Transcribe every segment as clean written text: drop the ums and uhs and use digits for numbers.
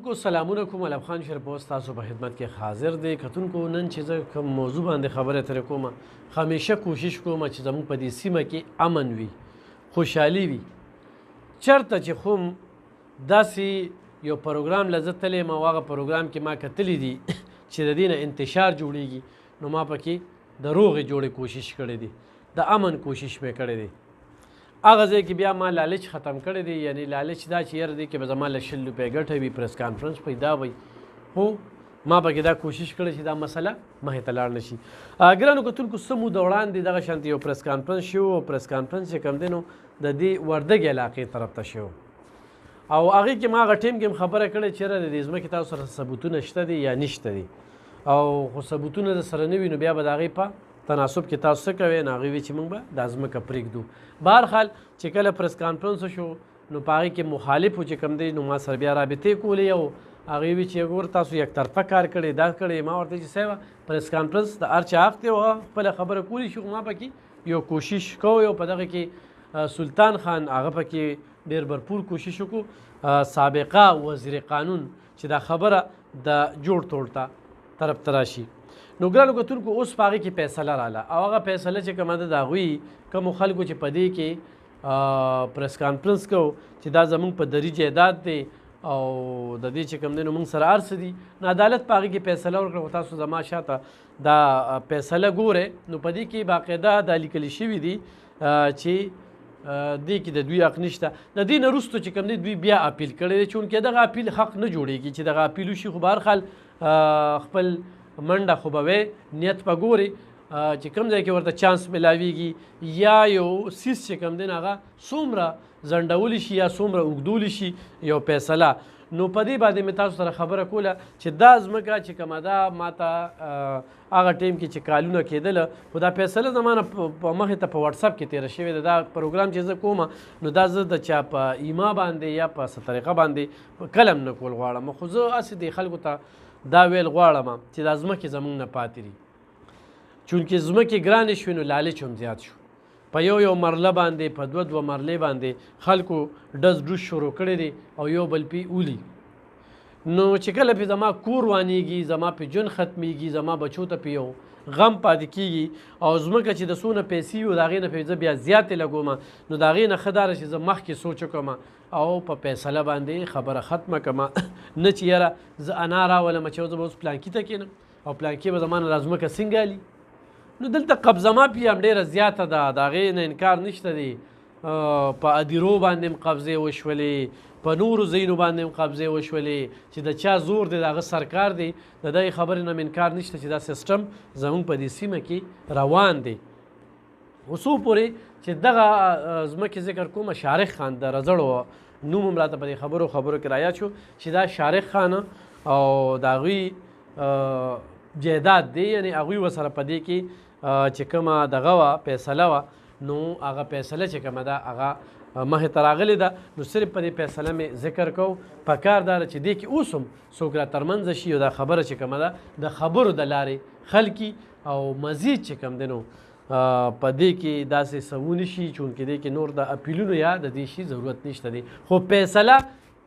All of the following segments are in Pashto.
کو سلامونه کوم. علم خان شرپوست تاسو په خدمت کې حاضر دی. کتونکو نن چې زه کوم موضوع باندې خبرې اترې کوم، همیشه کوشش کوم چې زموږ په دې سیمه کې امن وي، خوشحالي وي. چېرته چې خو داسې یو پروګرام له زه تللی یم او هغه پروګرام کې ما کتلی دي چې د دې نه انتشار جوړیږي، نو ما پکې د روغې جوړې کوشش کړی دی، د امن کوشش مې کړی دی. هغه ځای کې بیا ما لالچ ختم کړی دی، یعنی لالچ دا چې یاره دی کې به زما له 100 روپۍ ګټه وي، پریس کانفرنس پیدا وي، خو ما پکې دا کوشش کړی چې دا مسله مخې ته لاړ نه شي. ګرانو کتونکو څه موده وړاندې دغه شانتې یو پریس کانفرنس شو، او پریس کانفرنس چې کوم دی نو د دې وردګ علاقې طرف ته شو، او هغې کې ما هغه ټیم کې هم خبره کړې چې یاره د دې ځمکې تاسو سره ثبوتونه شته دي یا نشته دي، او خو ثبوتونه د سره نه وي نو بیا به د هغې په تناسب کې تاسو څه کوئ، نو هغې وی چې موږ به دا ځمکه پرېږدو. بهرحال چې کله پریس کانفرنس شو نو په هغې کې مخالف و چې کوم دی، نو ما سره بیا رابطې کولې، او هغې وی چې ګور تاسو یک طرفه کار کړی، دا کړی. ما ورته چې صاحبه پریس کانفرنس د هر چا حق دی او خپله خبره کولی شو، ما پکې یو کوشش کوو، او په دغه کې سلطان خان هغه پکې ډېر بھرپور کوشش وکړو، سابقه وزیر قانون چې دا خبره د جوړ توړ ته طرف ته راشي. نو ګرانو کتونکو اوس په هغې کې فیصله راله، او هغه فیصله چې کومه ده د هغوی کومو خلکو چې په دې کې پریس کانفرنس کوو چې دا زموږ په دري جایداد دی او د دې چې کوم دی نو موږ سره هر څه دي، نو عدالت په هغې کې فیصله ورکړه. خو تاسو زما شاته دا فیصله ګورئ، نو په دې کې باقاعده دا لیکلي شوي دي چې دې کې د دوی حق نشته. د دې نه وروسته چې کوم دی دوی بیا اپیل کړی دی، چونکې دغه اپیل حق نه جوړېږي چې دغه اپیل وشي. خو بهرحال خپل منډه خو به وی نیت به ګوري چې کوم ځای کې ورته چانس ملاویږي، یا یو سیس چې کوم دی هغه څومره ځنډولی شي یا څومره اوږدولی شي یو فیصله. نو په دې باندې مې تاسو سره خبره کوله چې دا ځمکه چې کومه ده ما ته هغه ټیم کې چې کالونه کېدله، خو دا فیصله زما نه په مخې ته په واټساپ کې تېره شوې ده. دا پروګرام چې زه کوم نو دا زه د چا په ایما باندې یا په څه طریقه باندې کلم نه کول غواړم، خو زه هسې دې خلکو ته دا ویل غواړم چې دا ځمکې زموږ نه پاتې دي، چونکې ځمکې ګرانې شوې نو لالچ هم زیات شو. په یو مرله باندې، په دوه مرلې باندې خلکو ډز ډوز شروع کړی دی او یو بل پې اولي. نو چې کله پې زما کور وانیږي، زما پې ژوند ختمیږي، زما بچو ته پې یو غم پاتې کېږي، او ځمکه چې د څونه پیسې وي د هغې نه پې زه بیا زیاتې لګوم، نو د هغې نه ښه دا ده چې زه مخکې سوچ وکړم او په فیصله باندې خبره ختمه کړم، نه چې یاره زه انا راولم چې زه به اوس پلانکي ته کښېنم او پلانکي به زما نه دا ځمکه څنګه الي. نو دلته قبضه مافیا هم ډېره زیاته ده، د هغې نه انکار نشته دی. په ادیرو باندې هم قبضې وشولې، په نورو ځایونو باندې هم قبضې وشولې، چې د چا زور دی د هغه سرکار دی، د دغې خبرې نه انکار نشته چې دا سیسټم زموږ په دې سیمه کې روان دی. خو څو پورې چې دغه ځمکې ذکر کوم، شارق خان د رزړو نوم هم راته په دې خبرو کې رایاد شو چې دا شارق خان او د هغوی جایداد دی، یعنی هغوی ورسره په دې کې چې کومه دغه وه فیصله وه، نو هغه فیصله چې کومه ده هغه مخې ته راغلې ده. نو صرف په دې فیصله مې ذکر کوو. پکار دا ده چې دې کې اوس هم څوک را ترمنځه شي او دا خبره چې کومه ده د خبرو د لارې حل کړي، او مزید چې کوم دی نو په دې کې داسې څه ونه شي، چونکې دې کې نور د اپیلونو یا د دې شي ضرورت نشته دی. خو فیصله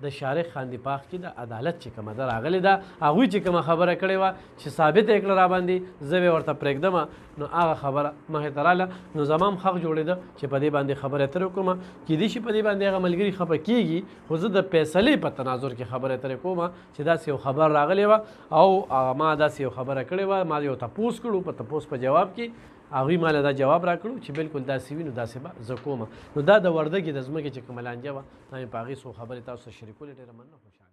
د شارق خان د پاخ کې د عدالت چې کومه ده راغلې ده، هغوی چې کومه خبره کړې وه چې ثابته یې کړه را باندې، زه به ورته پرېږدم، نو هغه خبره مخې ته راله. نو زما هم حق جوړېده چې په دې باندې خبرې اترې وکړم. کیدای شي په دې باندې هغه ملګري خفه کېږي، خو زه د فیصلې په تناظر کې خبرې اترې کوم چې داسې یو خبر راغلی وه او ما داسې یو خبره کړې وه. ما یو تپوس کړو، په تپوس په جواب کې هغوی ماله دا جواب راکړو چې بلکل داسې وي، نو داسې به زه کوم. نو دا د وردګې د ځمکې چې کومه لانجه وه، دا مې په هغې څو خبرې تاسو سره شریکولې. ډېره مننه.